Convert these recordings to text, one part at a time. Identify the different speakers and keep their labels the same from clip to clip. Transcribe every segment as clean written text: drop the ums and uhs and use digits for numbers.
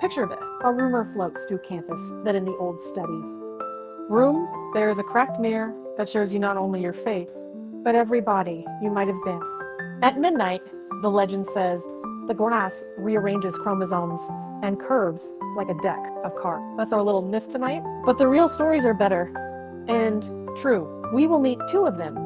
Speaker 1: Picture this. A rumor floats through campus that in the old study room, there is a cracked mirror that shows you not only your fate, but every body you might have been. At midnight, the legend says, the glass rearranges chromosomes and curves like a deck of cards. That's our little myth tonight. But the real stories are better and true. We will meet two of them,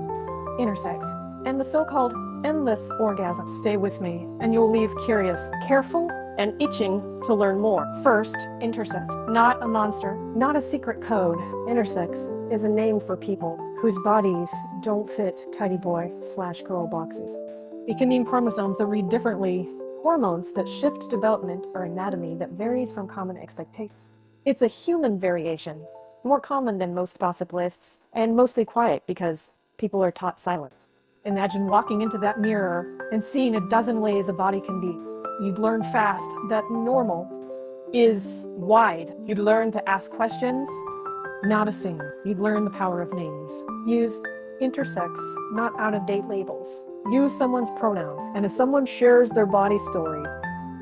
Speaker 1: intersex and the so-called endless orgasm. Stay with me and you'll leave curious, careful, and itching to learn more. First, intersex. Not a monster, not a secret code. Intersex is a name for people whose bodies don't fit tidy boy/girl boxes. It can mean chromosomes that read differently, hormones that shift development, or anatomy that varies from common expectations. It's a human variation, more common than most gossip lists, and mostly quiet because people are taught silent. Imagine walking into that mirror and seeing a dozen ways a body can be. You'd learn fast that normal is wide. You'd learn to ask questions, not assume. You'd learn the power of names. Use intersex, not out-of-date labels. Use someone's pronoun, and if someone shares their body story,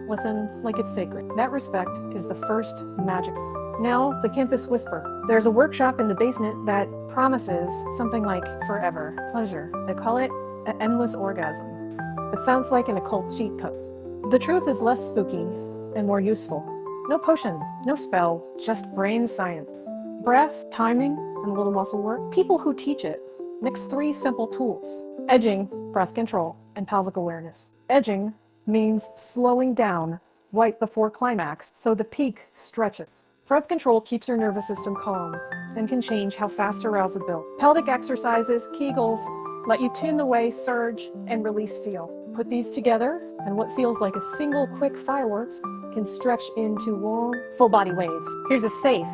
Speaker 1: listen like it's sacred. That respect is the first magic. Now, the campus whisper. There's a workshop in the basement that promises something like forever pleasure. They call it an endless orgasm. It sounds like an occult cheat code. The truth is less spooky and more useful. No potion, no spell, just brain science. Breath, timing, and a little muscle work. People who teach it mix three simple tools: edging, breath control, and pelvic awareness. Edging means slowing down right before climax so the peak stretches. Breath control keeps your nervous system calm and can change how fast arousal builds. Pelvic exercises, Kegels, let you tune the way, surge, and release feel. Put these together, and what feels like a single quick fireworks can stretch into long, full body waves. Here's a safe,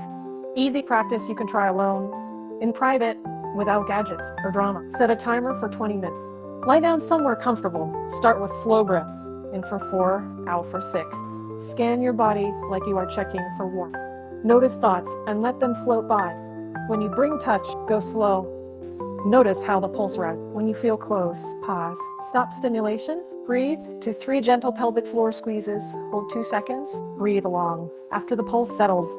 Speaker 1: easy practice you can try alone, in private, without gadgets or drama. Set a timer for 20 minutes. Lie down somewhere comfortable. Start with slow breath. In for 4, out for 6. Scan your body like you are checking for warmth. Notice thoughts and let them float by. When you bring touch, go slow. Notice how the pulse rises. When you feel close, pause. Stop stimulation. Breathe to 3 gentle pelvic floor squeezes. Hold 2 seconds. Breathe along. After the pulse settles,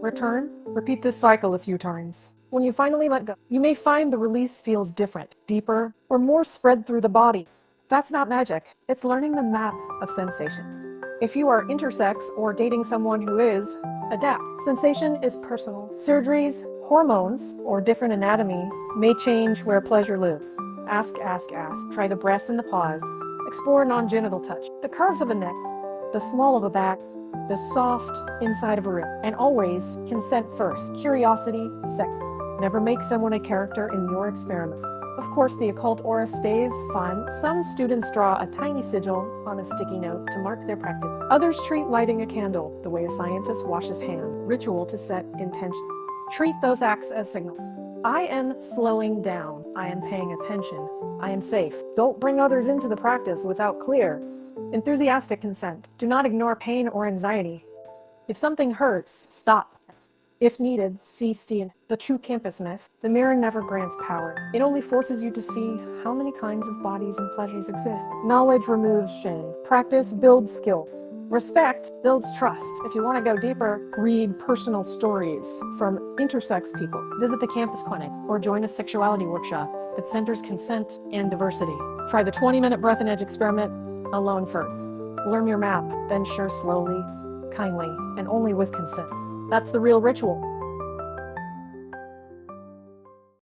Speaker 1: return. Repeat this cycle a few times. When you finally let go, you may find the release feels different, deeper, or more spread through the body. That's not magic. It's learning the map of sensation. If you are intersex or dating someone who is, adapt. Sensation is personal. Surgeries, hormones, or different anatomy may change where pleasure lives. Ask. Try the breath and the pause. Explore non-genital touch. The curves of a neck, the small of a back, the soft inside of a rib. And always consent first. Curiosity second. Never make someone a character in your experiment. Of course, the occult aura stays fun. Some students draw a tiny sigil on a sticky note to mark their practice. Others treat lighting a candle the way a scientist washes hands. Ritual to set intention. Treat those acts as signals. I am slowing down. I am paying attention. I am safe. Don't bring others into the practice without clear, enthusiastic consent. Do not ignore pain or anxiety. If something hurts, stop. If needed, cease the true campus myth. The mirror never grants power. It only forces you to see how many kinds of bodies and pleasures exist. Knowledge removes shame. Practice builds skill. Respect builds trust. If you want to go deeper, read personal stories from intersex people. Visit the campus clinic or join a sexuality workshop that centers consent and diversity. Try the 20-minute breath and edge experiment alone first. Learn your map, then share slowly, kindly, and only with consent. That's the real ritual.